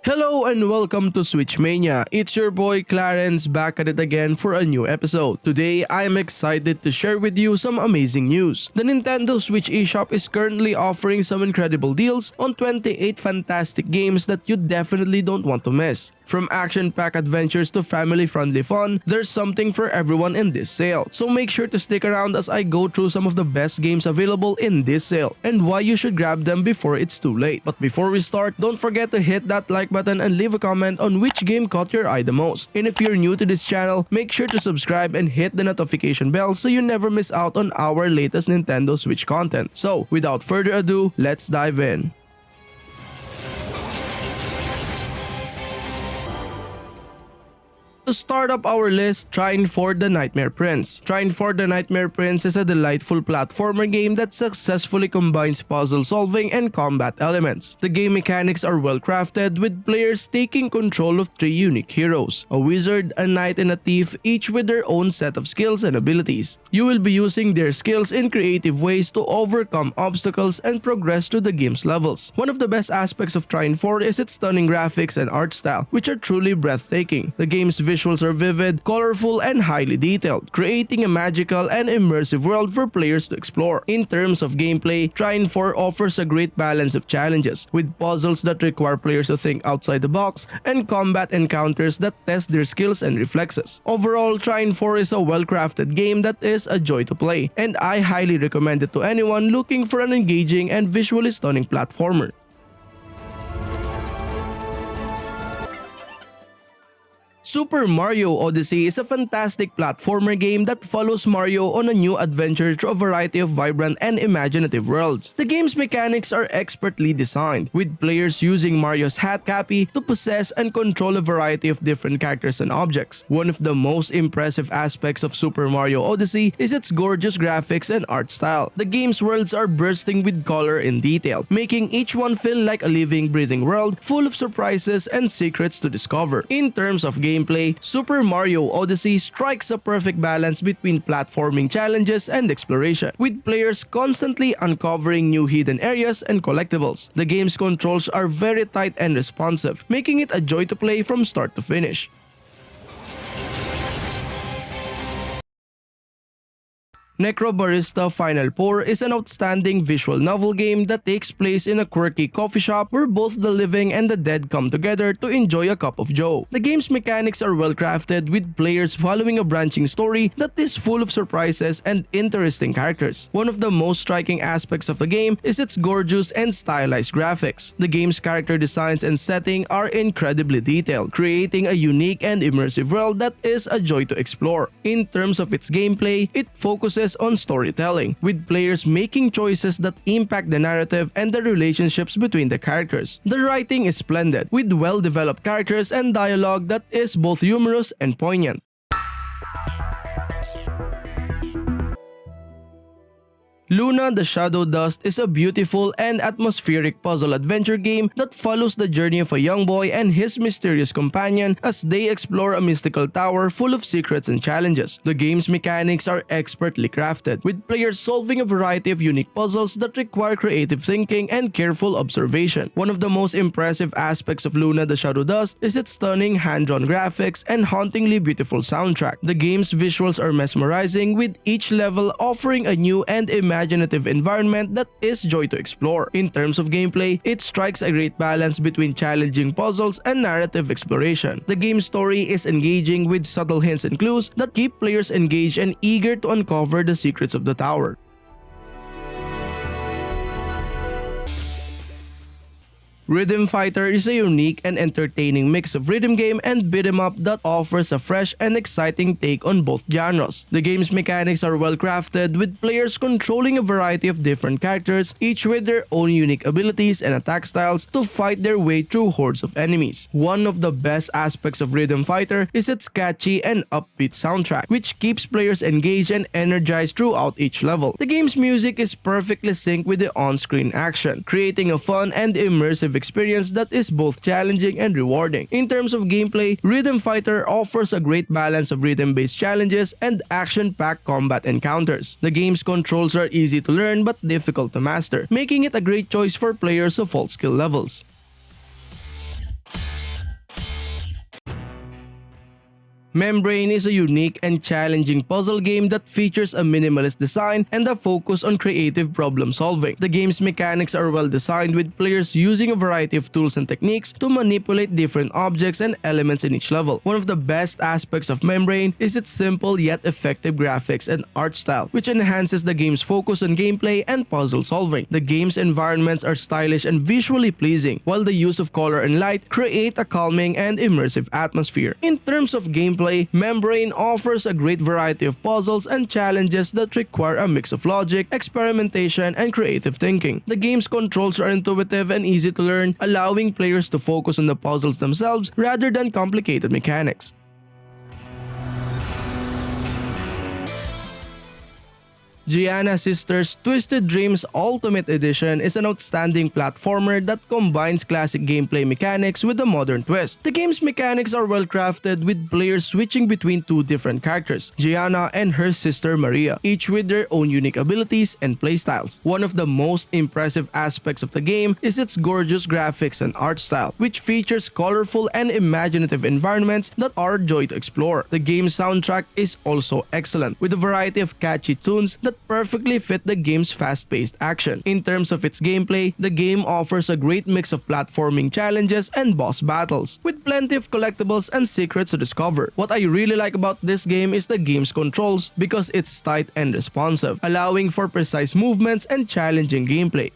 Hello and welcome to Switch Mania. It's your boy Clarence back at it again for a new episode. Today, I am excited to share with you some amazing news. The Nintendo Switch Eshop is currently offering some incredible deals on 28 fantastic games that you definitely don't want to miss. From action-packed adventures to family-friendly fun, there's something for everyone in this sale. So make sure to stick around as I go through some of the best games available in this sale and why you should grab them before it's too late. But before we start, don't forget to hit that like button and leave a comment on which game caught your eye the most. And if you're new to this channel, make sure to subscribe and hit the notification bell so you never miss out on our latest Nintendo Switch content. So without further ado, let's dive in. To start up our list, Trine for the Nightmare Prince. Trine for the Nightmare Prince is a delightful platformer game that successfully combines puzzle solving and combat elements. The game mechanics are well crafted, with players taking control of three unique heroes: a wizard, a knight, and a thief, each with their own set of skills and abilities. You will be using their skills in creative ways to overcome obstacles and progress through the game's levels. One of the best aspects of Trine 4 is its stunning graphics and art style, which are truly breathtaking. The game's visuals are vivid, colorful, and highly detailed, creating a magical and immersive world for players to explore. In terms of gameplay, Trine 4 offers a great balance of challenges, with puzzles that require players to think outside the box and combat encounters that test their skills and reflexes. Overall, Trine 4 is a well-crafted game that is a joy to play, and I highly recommend it to anyone looking for an engaging and visually stunning platformer. Super Mario Odyssey is a fantastic platformer game that follows Mario on a new adventure through a variety of vibrant and imaginative worlds. The game's mechanics are expertly designed, with players using Mario's hat copy to possess and control a variety of different characters and objects. One of the most impressive aspects of Super Mario Odyssey is its gorgeous graphics and art style. The game's worlds are bursting with color and detail, making each one feel like a living, breathing world full of surprises and secrets to discover. In terms of gameplay, Super Mario Odyssey strikes a perfect balance between platforming challenges and exploration, with players constantly uncovering new hidden areas and collectibles. The game's controls are very tight and responsive, making it a joy to play from start to finish. Necrobarista Final Pour is an outstanding visual novel game that takes place in a quirky coffee shop where both the living and the dead come together to enjoy a cup of joe. The game's mechanics are well crafted, with players following a branching story that is full of surprises and interesting characters. One of the most striking aspects of the game is its gorgeous and stylized graphics. The game's character designs and setting are incredibly detailed, creating a unique and immersive world that is a joy to explore. In terms of its gameplay, it focuses on storytelling, with players making choices that impact the narrative and the relationships between the characters. The writing is splendid, with well-developed characters and dialogue that is both humorous and poignant. Luna the Shadow Dust is a beautiful and atmospheric puzzle adventure game that follows the journey of a young boy and his mysterious companion as they explore a mystical tower full of secrets and challenges. The game's mechanics are expertly crafted, with players solving a variety of unique puzzles that require creative thinking and careful observation. One of the most impressive aspects of Luna the Shadow Dust is its stunning hand-drawn graphics and hauntingly beautiful soundtrack. The game's visuals are mesmerizing, with each level offering a new and imaginative environment that is joy to explore. In terms of gameplay, it strikes a great balance between challenging puzzles and narrative exploration. The game's story is engaging, with subtle hints and clues that keep players engaged and eager to uncover the secrets of the tower. Rhythm Fighter is a unique and entertaining mix of rhythm game and beat 'em up that offers a fresh and exciting take on both genres. The game's mechanics are well crafted, with players controlling a variety of different characters, each with their own unique abilities and attack styles to fight their way through hordes of enemies. One of the best aspects of Rhythm Fighter is its catchy and upbeat soundtrack, which keeps players engaged and energized throughout each level. The game's music is perfectly synced with the on-screen action, creating a fun and immersive experience that is both challenging and rewarding. In terms of gameplay, Rhythm Fighter offers a great balance of rhythm-based challenges and action-packed combat encounters. The game's controls are easy to learn but difficult to master, making it a great choice for players of all skill levels. Membrane is a unique and challenging puzzle game that features a minimalist design and a focus on creative problem solving. The game's mechanics are well designed, with players using a variety of tools and techniques to manipulate different objects and elements in each level. One of the best aspects of Membrane is its simple yet effective graphics and art style, which enhances the game's focus on gameplay and puzzle solving. The game's environments are stylish and visually pleasing, while the use of color and light create a calming and immersive atmosphere. In terms of gameplay, Membrane offers a great variety of puzzles and challenges that require a mix of logic, experimentation, and creative thinking. The game's controls are intuitive and easy to learn, allowing players to focus on the puzzles themselves rather than complicated mechanics. Giana Sisters Twisted Dreams Ultimate Edition is an outstanding platformer that combines classic gameplay mechanics with a modern twist. The game's mechanics are well crafted, with players switching between two different characters, Giana and her sister Maria, each with their own unique abilities and playstyles. One of the most impressive aspects of the game is its gorgeous graphics and art style, which features colorful and imaginative environments that are a joy to explore. The game's soundtrack is also excellent, with a variety of catchy tunes that perfectly fit the game's fast-paced action. In terms of its gameplay, the game offers a great mix of platforming challenges and boss battles, with plenty of collectibles and secrets to discover. What I really like about this game is the game's controls, because it's tight and responsive, allowing for precise movements and challenging gameplay.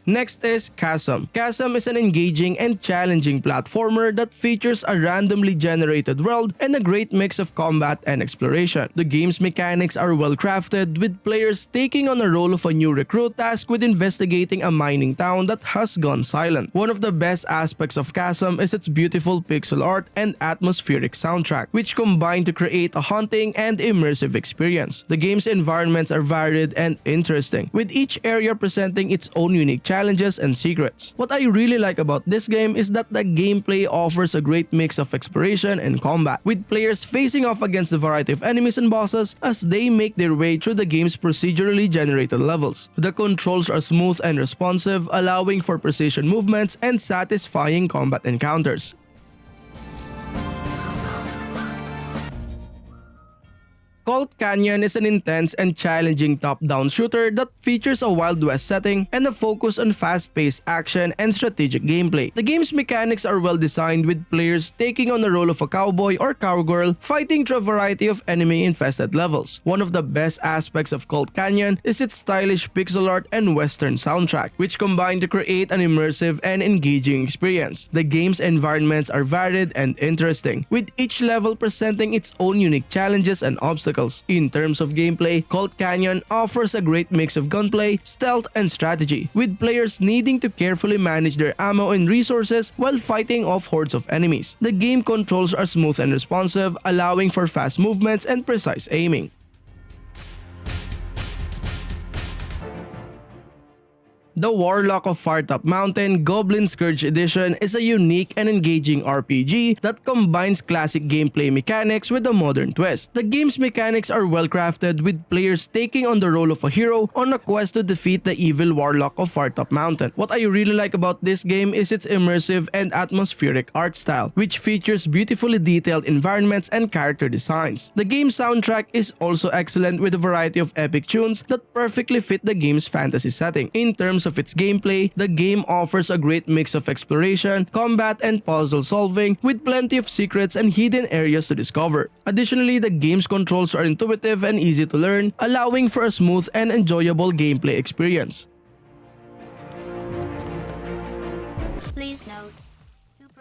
Next is Chasm. Chasm is an engaging and challenging platformer that features a randomly generated world and a great mix of combat and exploration. The game's mechanics are well crafted, with players taking on the role of a new recruit tasked with investigating a mining town that has gone silent. One of the best aspects of Chasm is its beautiful pixel art and atmospheric soundtrack, which combine to create a haunting and immersive experience. The game's environments are varied and interesting, with each area presenting its own unique challenges and secrets. What I really like about this game is that the gameplay offers a great mix of exploration and combat, with players facing off against a variety of enemies and bosses as they make their way through the game's procedurally generated levels. The controls are smooth and responsive, allowing for precision movements and satisfying combat encounters. Colt Canyon is an intense and challenging top-down shooter that features a Wild West setting and a focus on fast-paced action and strategic gameplay. The game's mechanics are well designed, with players taking on the role of a cowboy or cowgirl fighting through a variety of enemy-infested levels. One of the best aspects of Colt Canyon is its stylish pixel art and western soundtrack, which combine to create an immersive and engaging experience. The game's environments are varied and interesting, with each level presenting its own unique challenges and obstacles. In terms of gameplay, Colt Canyon offers a great mix of gunplay, stealth, and strategy, with players needing to carefully manage their ammo and resources while fighting off hordes of enemies. The game controls are smooth and responsive, allowing for fast movements and precise aiming. The Warlock of Firetop Mountain Goblin Scourge Edition is a unique and engaging RPG that combines classic gameplay mechanics with a modern twist. The game's mechanics are well crafted, with players taking on the role of a hero on a quest to defeat the evil Warlock of Firetop Mountain. What I really like about this game is its immersive and atmospheric art style, which features beautifully detailed environments and character designs. The game's soundtrack is also excellent, with a variety of epic tunes that perfectly fit the game's fantasy setting. In terms of its gameplay, the game offers a great mix of exploration, combat, and puzzle solving, with plenty of secrets and hidden areas to discover. Additionally, the game's controls are intuitive and easy to learn, allowing for a smooth and enjoyable gameplay experience. Please note,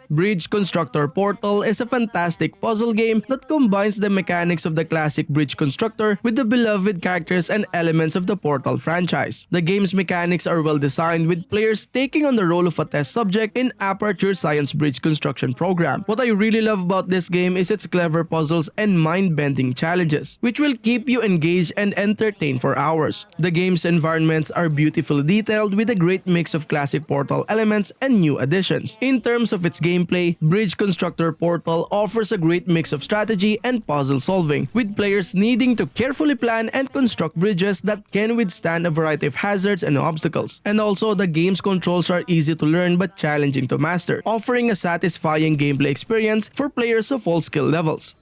Bridge Constructor Portal is a fantastic puzzle game that combines the mechanics of the classic Bridge Constructor with the beloved characters and elements of the Portal franchise. The game's mechanics are well designed, with players taking on the role of a test subject in Aperture Science Bridge Construction Program. What I really love about this game is its clever puzzles and mind-bending challenges, which will keep you engaged and entertained for hours. The game's environments are beautifully detailed, with a great mix of classic Portal elements and new additions. In terms of its gameplay, gameplay, Bridge Constructor Portal offers a great mix of strategy and puzzle solving, with players needing to carefully plan and construct bridges that can withstand a variety of hazards and obstacles. And also, the game's controls are easy to learn but challenging to master, offering a satisfying gameplay experience for players of all skill levels.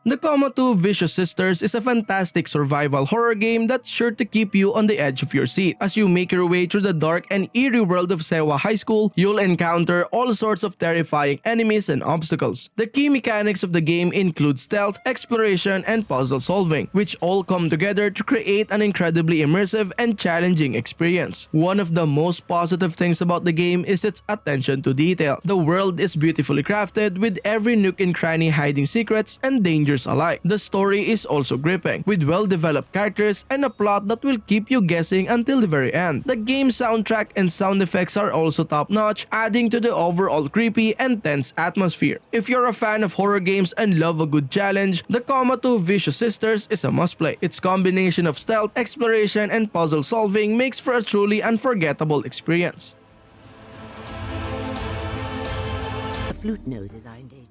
The Coma 2 Vicious Sisters is a fantastic survival horror game that's sure to keep you on the edge of your seat. As you make your way through the dark and eerie world of Sewa High School, you'll encounter all sorts of terrifying enemies and obstacles. The key mechanics of the game include stealth, exploration, and puzzle solving, which all come together to create an incredibly immersive and challenging experience. One of the most positive things about the game is its attention to detail. The world is beautifully crafted, with every nook and cranny hiding secrets and dangers alike. The story is also gripping, with well-developed characters and a plot that will keep you guessing until the very end. The game's soundtrack and sound effects are also top-notch, adding to the overall creepy and tense atmosphere. If you're a fan of horror games and love a good challenge, the Coma 2 Vicious Sisters is a must-play. Its combination of stealth, exploration, and puzzle solving makes for a truly unforgettable experience. The flute noses are in danger.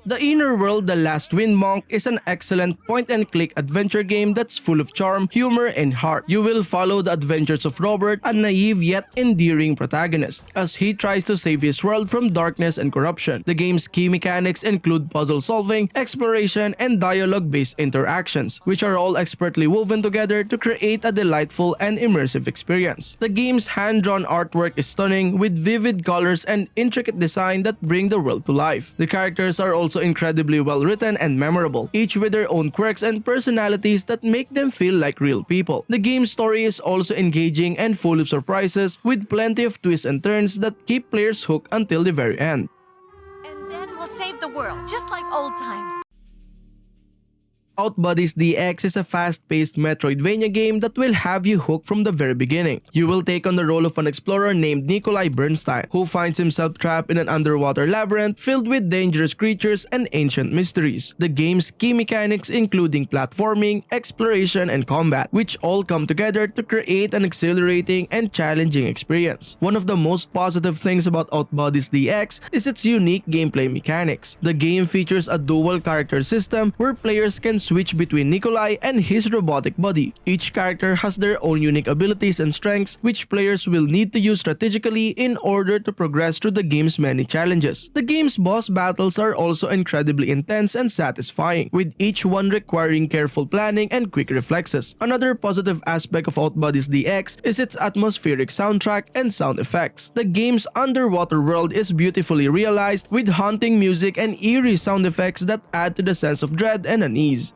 The Inner World: The Last Wind Monk is an excellent point-and-click adventure game that's full of charm, humor, and heart. You will follow the adventures of Robert, a naive yet endearing protagonist, as he tries to save his world from darkness and corruption. The game's key mechanics include puzzle solving, exploration, and dialogue-based interactions, which are all expertly woven together to create a delightful and immersive experience. The game's hand-drawn artwork is stunning, with vivid colors and intricate design that bring the world to life. The characters are also incredibly well written and memorable, each with their own quirks and personalities that make them feel like real people. The game's story is also engaging and full of surprises, with plenty of twists and turns that keep players hooked until the very end. And then we'll save the world, just like old times. Outbuddies DX is a fast-paced Metroidvania game that will have you hooked from the very beginning. You will take on the role of an explorer named Nikolai Bernstein, who finds himself trapped in an underwater labyrinth filled with dangerous creatures and ancient mysteries. The game's key mechanics including platforming, exploration, and combat, which all come together to create an exhilarating and challenging experience. One of the most positive things about Outbuddies DX is its unique gameplay mechanics. The game features a dual character system where players can switch between Nikolai and his robotic buddy. Each character has their own unique abilities and strengths, which players will need to use strategically in order to progress through the game's many challenges. The game's boss battles are also incredibly intense and satisfying, with each one requiring careful planning and quick reflexes. Another positive aspect of Outbuddies DX is its atmospheric soundtrack and sound effects. The game's underwater world is beautifully realized, with haunting music and eerie sound effects that add to the sense of dread and unease.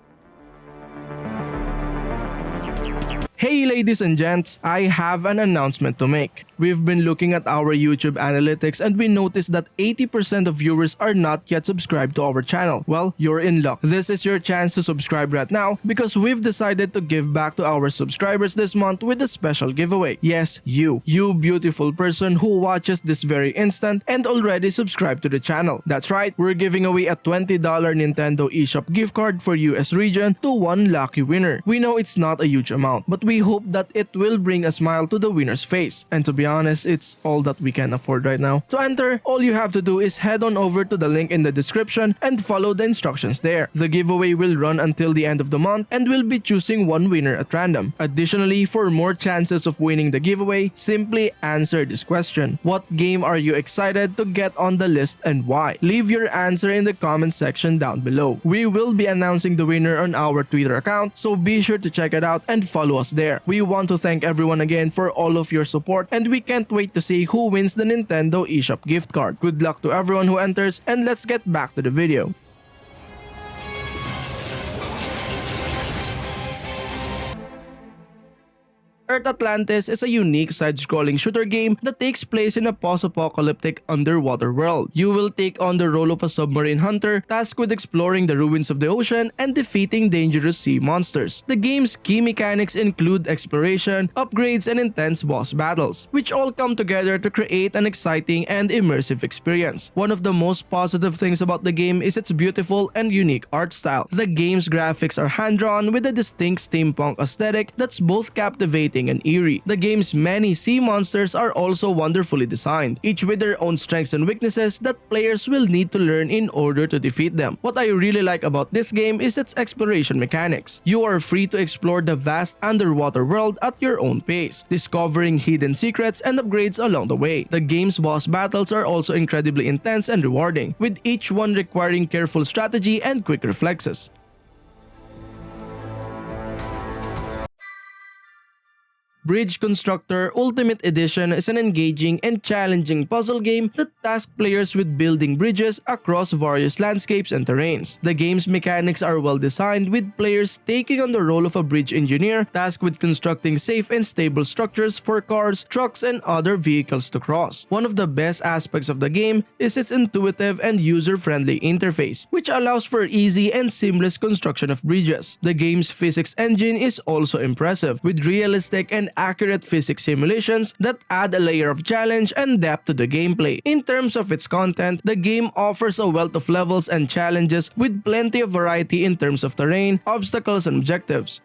Hey ladies and gents, I have an announcement to make. We've been looking at our YouTube analytics and we noticed that 80% of viewers are not yet subscribed to our channel. Well, you're in luck. This is your chance to subscribe right now because we've decided to give back to our subscribers this month with a special giveaway. Yes, you beautiful person who watches this very instant and already subscribed to the channel. That's right, we're giving away a $20 Nintendo eShop gift card for US region to one lucky winner. We know it's not a huge amount, but we hope that it will bring a smile to the winner's face. And to be honest, it's all that we can afford right now. To enter, all you have to do is head on over to the link in the description and follow the instructions there. The giveaway will run until the end of the month and we'll be choosing one winner at random. Additionally, for more chances of winning the giveaway, simply answer this question. What game are you excited to get on the list and why? Leave your answer in the comment section down below. We will be announcing the winner on our Twitter account, so be sure to check it out and follow us there. We want to thank everyone again for all of your support and we can't wait to see who wins the Nintendo eShop gift card. Good luck to everyone who enters and let's get back to the video. Earth Atlantis is a unique side-scrolling shooter game that takes place in a post-apocalyptic underwater world. You will take on the role of a submarine hunter tasked with exploring the ruins of the ocean and defeating dangerous sea monsters. The game's key mechanics include exploration, upgrades, and intense boss battles, which all come together to create an exciting and immersive experience. One of the most positive things about the game is its beautiful and unique art style. The game's graphics are hand-drawn with a distinct steampunk aesthetic that's both captivating threatening and eerie. The game's many sea monsters are also wonderfully designed, each with their own strengths and weaknesses that players will need to learn in order to defeat them. What I really like about this game is its exploration mechanics. You are free to explore the vast underwater world at your own pace, discovering hidden secrets and upgrades along the way. The game's boss battles are also incredibly intense and rewarding, with each one requiring careful strategy and quick reflexes. Bridge Constructor Ultimate Edition is an engaging and challenging puzzle game that tasks players with building bridges across various landscapes and terrains. The game's mechanics are well designed, with players taking on the role of a bridge engineer tasked with constructing safe and stable structures for cars, trucks, and other vehicles to cross. One of the best aspects of the game is its intuitive and user-friendly interface, which allows for easy and seamless construction of bridges. The game's physics engine is also impressive, with realistic and accurate physics simulations that add a layer of challenge and depth to the gameplay. In terms of its content, the game offers a wealth of levels and challenges, with plenty of variety in terms of terrain, obstacles, and objectives.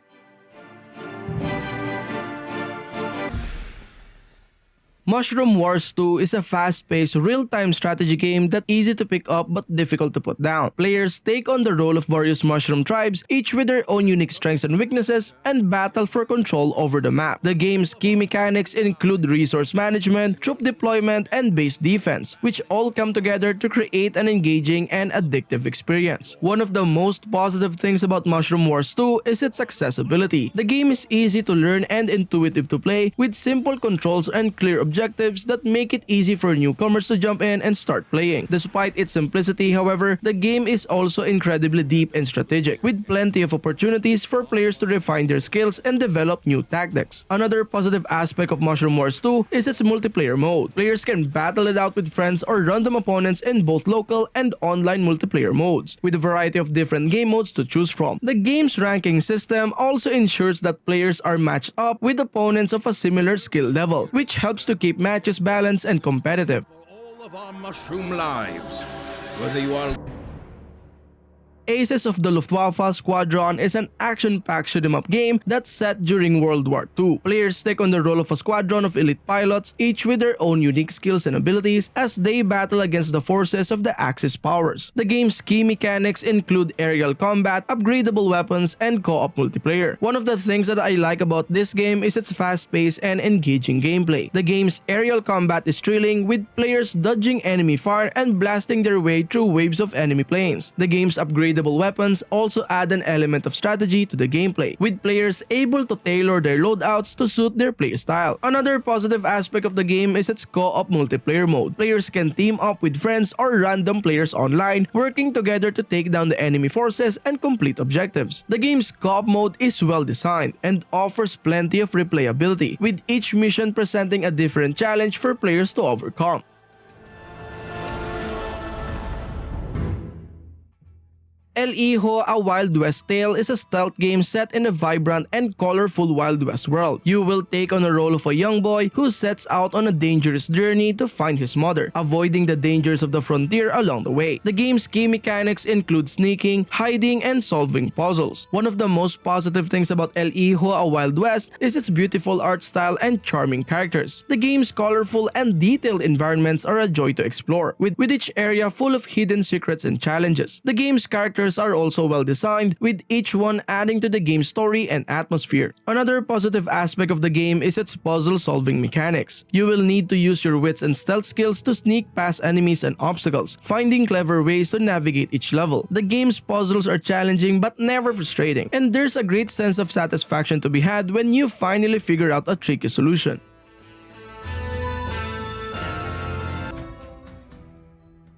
Mushroom Wars 2 is a fast-paced, real-time strategy game that's easy to pick up but difficult to put down. Players take on the role of various mushroom tribes, each with their own unique strengths and weaknesses, and battle for control over the map. The game's key mechanics include resource management, troop deployment, and base defense, which all come together to create an engaging and addictive experience. One of the most positive things about Mushroom Wars 2 is its accessibility. The game is easy to learn and intuitive to play, with simple controls and clear objectives that make it easy for newcomers to jump in and start playing. Despite its simplicity, however, the game is also incredibly deep and strategic, with plenty of opportunities for players to refine their skills and develop new tactics. Another positive aspect of Mushroom Wars 2 is its multiplayer mode. Players can battle it out with friends or random opponents in both local and online multiplayer modes, with a variety of different game modes to choose from. The game's ranking system also ensures that players are matched up with opponents of a similar skill level, which helps to keep matches balanced and competitive. All of our mushroom lives, whether you are Aces of the Luftwaffe Squadron is an action-packed shoot-'em-up game that's set during World War II. Players take on the role of a squadron of elite pilots, each with their own unique skills and abilities, as they battle against the forces of the Axis powers. The game's key mechanics include aerial combat, upgradable weapons, and co-op multiplayer. One of the things that I like about this game is its fast-paced and engaging gameplay. The game's aerial combat is thrilling, with players dodging enemy fire and blasting their way through waves of enemy planes. The game's upgradable weapons also add an element of strategy to the gameplay, with players able to tailor their loadouts to suit their playstyle. Another positive aspect of the game is its co-op multiplayer mode. Players can team up with friends or random players online, working together to take down the enemy forces and complete objectives. The game's co-op mode is well designed and offers plenty of replayability, with each mission presenting a different challenge for players to overcome. El Hijo, A Wild West Tale is a stealth game set in a vibrant and colorful Wild West world. You will take on the role of a young boy who sets out on a dangerous journey to find his mother, avoiding the dangers of the frontier along the way. The game's key mechanics include sneaking, hiding, and solving puzzles. One of the most positive things about El Hijo, A Wild West is its beautiful art style and charming characters. The game's colorful and detailed environments are a joy to explore, with each area full of hidden secrets and challenges. The game's characters are also well designed, with each one adding to the game's story and atmosphere. Another positive aspect of the game is its puzzle solving mechanics. You will need to use your wits and stealth skills to sneak past enemies and obstacles, finding clever ways to navigate each level. The game's puzzles are challenging but never frustrating, and there's a great sense of satisfaction to be had when you finally figure out a tricky solution.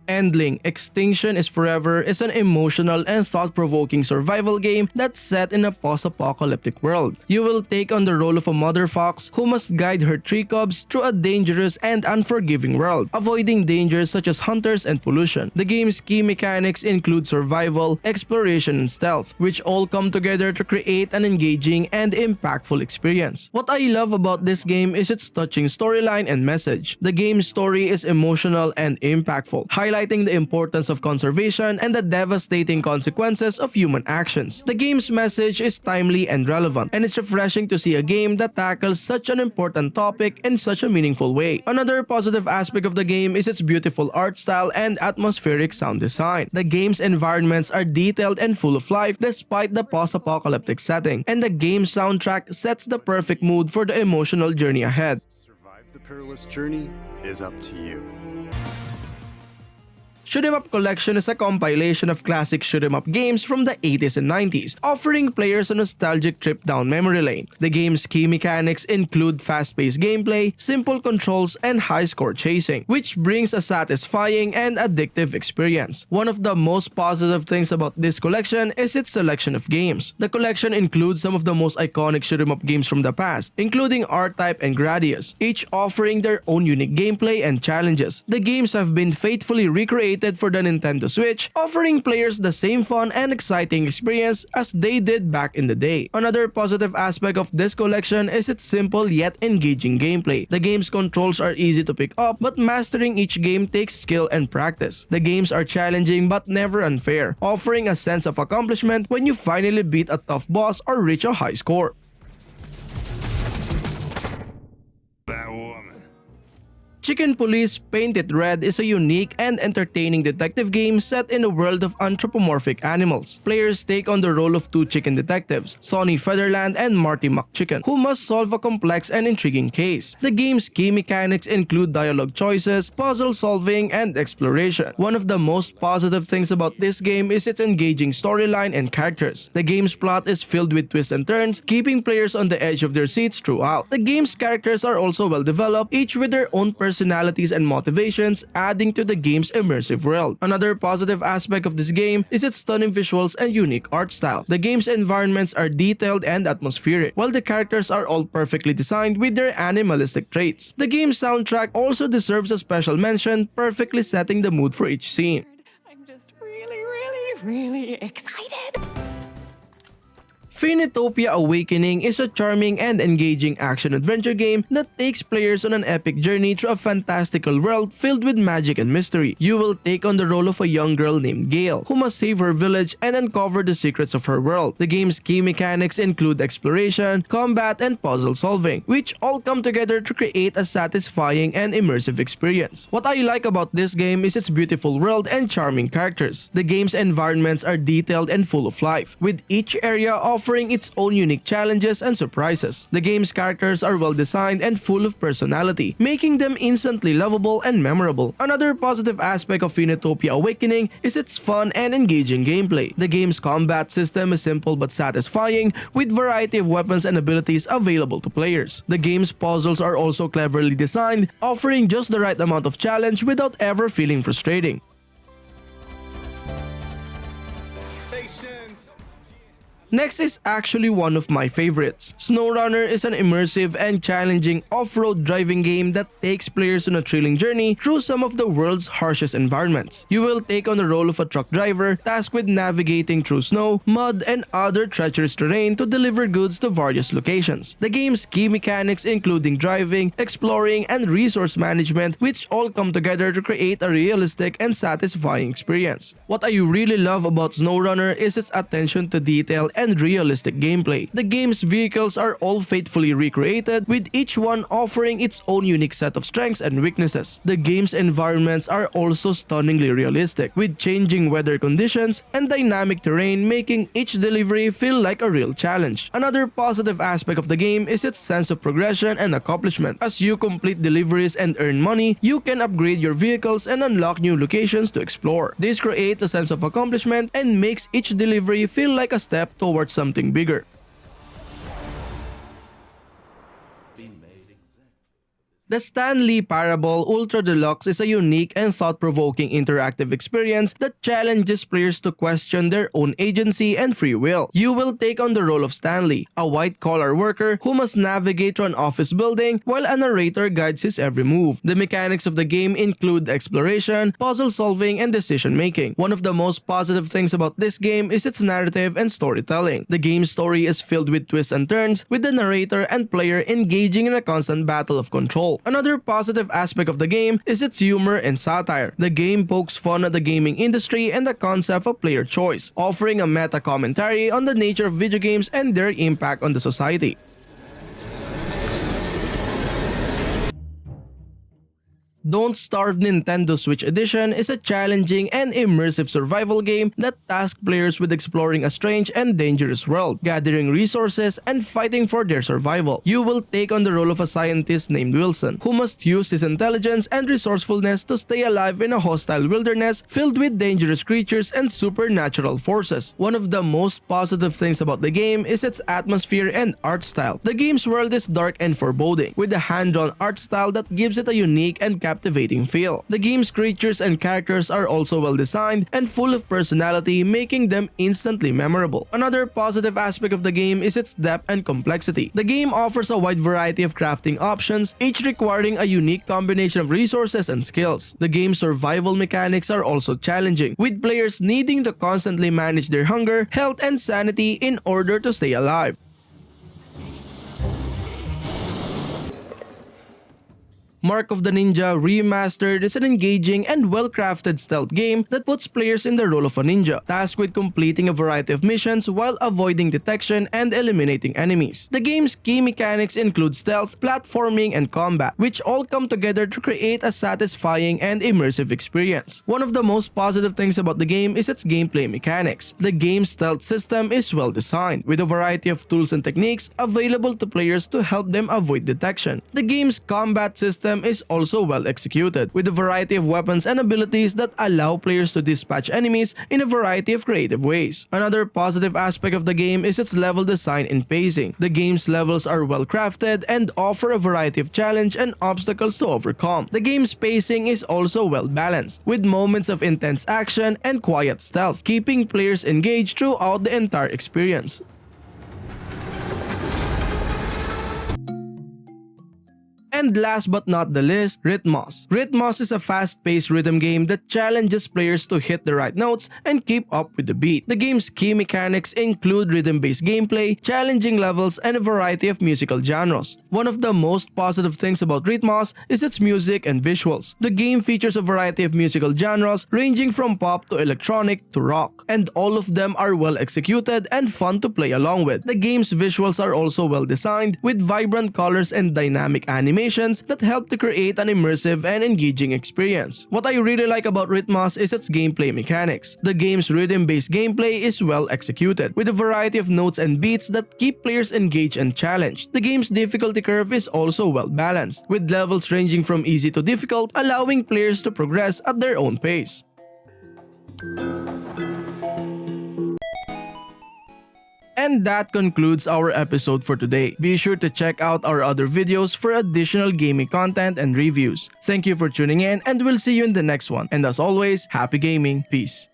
Endling, Extinction is Forever is an emotional and thought-provoking survival game that's set in a post-apocalyptic world. You will take on the role of a mother fox who must guide her tree cubs through a dangerous and unforgiving world, avoiding dangers such as hunters and pollution. The game's key mechanics include survival, exploration, and stealth, which all come together to create an engaging and impactful experience. What I love about this game is its touching storyline and message. The game's story is emotional and impactful, highlighting highlighting the importance of conservation and the devastating consequences of human actions. The game's message is timely and relevant, and it's refreshing to see a game that tackles such an important topic in such a meaningful way. Another positive aspect of the game is its beautiful art style and atmospheric sound design. The game's environments are detailed and full of life despite the post-apocalyptic setting, and the game's soundtrack sets the perfect mood for the emotional journey ahead. Survive the perilous journey is up to you. Shmup Collection is a compilation of classic shoot-'em-up games from the 80s and 90s, offering players a nostalgic trip down memory lane. The game's key mechanics include fast-paced gameplay, simple controls, and high-score chasing, which brings a satisfying and addictive experience. One of the most positive things about this collection is its selection of games. The collection includes some of the most iconic shoot-'em-up games from the past, including R-Type and Gradius, each offering their own unique gameplay and challenges. The games have been faithfully recreated for the Nintendo Switch, offering players the same fun and exciting experience as they did back in the day. Another positive aspect of this collection is its simple yet engaging gameplay. The game's controls are easy to pick up, but mastering each game takes skill and practice. The games are challenging but never unfair, offering a sense of accomplishment when you finally beat a tough boss or reach a high score. Chicken Police Painted Red is a unique and entertaining detective game set in a world of anthropomorphic animals. Players take on the role of two chicken detectives, Sonny Featherland and Marty McChicken, who must solve a complex and intriguing case. The game's key mechanics include dialogue choices, puzzle solving, and exploration. One of the most positive things about this game is its engaging storyline and characters. The game's plot is filled with twists and turns, keeping players on the edge of their seats throughout. The game's characters are also well developed, each with their own personalities and motivations, adding to the game's immersive world. Another positive aspect of this game is its stunning visuals and unique art style. The game's environments are detailed and atmospheric, while the characters are all perfectly designed with their animalistic traits. The game's soundtrack also deserves a special mention, perfectly setting the mood for each scene. I'm just really excited. Phoenotopia Awakening is a charming and engaging action-adventure game that takes players on an epic journey through a fantastical world filled with magic and mystery. You will take on the role of a young girl named Gale, who must save her village and uncover the secrets of her world. The game's key mechanics include exploration, combat, and puzzle solving, which all come together to create a satisfying and immersive experience. What I like about this game is its beautiful world and charming characters. The game's environments are detailed and full of life, with each area offering its own unique challenges and surprises. The game's characters are well designed and full of personality, making them instantly lovable and memorable. Another positive aspect of Phoenotopia Awakening is its fun and engaging gameplay. The game's combat system is simple but satisfying, with variety of weapons and abilities available to players. The game's puzzles are also cleverly designed, offering just the right amount of challenge without ever feeling frustrating. Next is actually one of my favorites. SnowRunner is an immersive and challenging off-road driving game that takes players on a thrilling journey through some of the world's harshest environments. You will take on the role of a truck driver tasked with navigating through snow, mud, and other treacherous terrain to deliver goods to various locations. The game's key mechanics including driving, exploring, and resource management, which all come together to create a realistic and satisfying experience. What I really love about SnowRunner is its attention to detail and realistic gameplay. The game's vehicles are all faithfully recreated, with each one offering its own unique set of strengths and weaknesses. The game's environments are also stunningly realistic, with changing weather conditions and dynamic terrain making each delivery feel like a real challenge. Another positive aspect of the game is its sense of progression and accomplishment. As you complete deliveries and earn money, you can upgrade your vehicles and unlock new locations to explore. This creates a sense of accomplishment and makes each delivery feel like a step towards something bigger. The Stanley Parable Ultra Deluxe is a unique and thought-provoking interactive experience that challenges players to question their own agency and free will. You will take on the role of Stanley, a white-collar worker who must navigate through an office building while a narrator guides his every move. The mechanics of the game include exploration, puzzle solving, and decision-making. One of the most positive things about this game is its narrative and storytelling. The game's story is filled with twists and turns, with the narrator and player engaging in a constant battle of control. control. Another positive aspect of the game is its humor and satire. The game pokes fun at the gaming industry and the concept of player choice, offering a meta commentary on the nature of video games and their impact on the society. Don't Starve Nintendo Switch Edition is a challenging and immersive survival game that tasks players with exploring a strange and dangerous world, gathering resources, and fighting for their survival. You will take on the role of a scientist named Wilson, who must use his intelligence and resourcefulness to stay alive in a hostile wilderness filled with dangerous creatures and supernatural forces. One of the most positive things about the game is its atmosphere and art style. The game's world is dark and foreboding, with a hand-drawn art style that gives it a unique and captivating feel. The game's creatures and characters are also well designed and full of personality, making them instantly memorable. Another positive aspect of the game is its depth and complexity. The game offers a wide variety of crafting options, each requiring a unique combination of resources and skills. The game's survival mechanics are also challenging, with players needing to constantly manage their hunger, health, and sanity in order to stay alive. Mark of the Ninja Remastered is an engaging and well-crafted stealth game that puts players in the role of a ninja, tasked with completing a variety of missions while avoiding detection and eliminating enemies. The game's key mechanics include stealth, platforming, and combat, which all come together to create a satisfying and immersive experience. One of the most positive things about the game is its gameplay mechanics. The game's stealth system is well designed, with a variety of tools and techniques available to players to help them avoid detection. The game's combat system is also well executed, with a variety of weapons and abilities that allow players to dispatch enemies in a variety of creative ways. Another positive aspect of the game is its level design and pacing. The game's levels are well crafted and offer a variety of challenge and obstacles to overcome. The game's pacing is also well balanced, with moments of intense action and quiet stealth, keeping players engaged throughout the entire experience. And last but not the least, Rytmos. Rytmos is a fast-paced rhythm game that challenges players to hit the right notes and keep up with the beat. The game's key mechanics include rhythm-based gameplay, challenging levels, and a variety of musical genres. One of the most positive things about Rytmos is its music and visuals. The game features a variety of musical genres ranging from pop to electronic to rock, and all of them are well executed and fun to play along with. The game's visuals are also well designed, with vibrant colors and dynamic animation that help to create an immersive and engaging experience. What I really like about Rytmos is its gameplay mechanics. The game's rhythm-based gameplay is well executed, with a variety of notes and beats that keep players engaged and challenged. The game's difficulty curve is also well balanced, with levels ranging from easy to difficult, allowing players to progress at their own pace. And that concludes our episode for today. Be sure to check out our other videos for additional gaming content and reviews. Thank you for tuning in, and we'll see you in the next one. And as always, happy gaming. Peace.